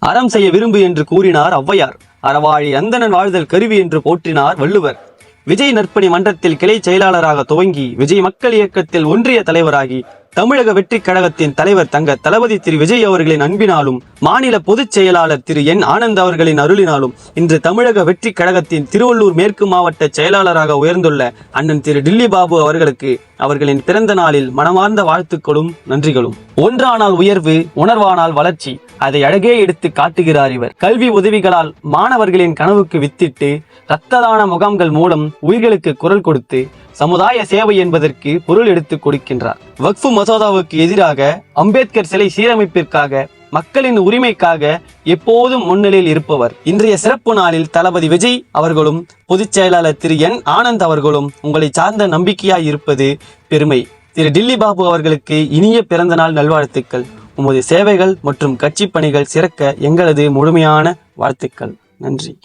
அறம் செய்ய விரும்பு என்று கூறினார் ஔவையார். அறவாழி அந்தணன் வாழ்தல் கருவி என்று போற்றினார் வள்ளுவர். விஜய் நற்பணி மன்றத்தில் கிளை செயலாளராக துவங்கி விஜய் மக்கள் இயக்கத்தில் ஒன்றிய தலைவராகி தமிழக வெற்றி கழகத்தின் தலைவர் தங்க தளபதி திரு விஜய் அவர்களின் அன்பினாலும் மாநில பொதுச் செயலாளர் திரு என் ஆனந்த் அவர்களின் அருளினாலும் இன்று தமிழக வெற்றி கழகத்தின் திருவள்ளூர் மேற்கு மாவட்ட செயலாளராக உயர்ந்துள்ள அண்ணன் திரு டில்லி பாபு அவர்களுக்கு அவர்களின் பிறந்த நாளில் மனமார்ந்த வாழ்த்துக்களும் நன்றிகளும். ஒன்றானால் உயர்வு, உணர்வானால் வளர்ச்சி, அதை அழகே எடுத்து காட்டுகிறார் இவர். கல்வி உதவிகளால் மாணவர்களின் கனவுக்கு வித்திட்டு இரத்த தான முகாம்கள் மூலம் உயிர்களுக்கு குரல் கொடுத்து சமுதாய சேவை என்பதற்கு பொருள் எடுத்து கொடுக்கின்றார். வக்ஃபு மசோதாவுக்கு எதிராக, அம்பேத்கர் சிலை சீரமைப்பிற்காக, மக்களின் உரிமைக்காக எப்போதும் முன்னிலையில் இருப்பவர். இன்றைய சிறப்பு நாளில் தளபதி விஜய் அவர்களும் பொதுச் செயலாளர் திரு என் ஆனந்த் அவர்களும் உங்களை சார்ந்த நம்பிக்கையாய் இருப்பது பெருமை. திரு டில்லி பாபு அவர்களுக்கு இனிய பிறந்த நாள் நல்வாழ்த்துக்கள். உமது சேவைகள் மற்றும் கட்சி பணிகள் சிறக்க எங்களது முழுமையான வாழ்த்துக்கள். நன்றி.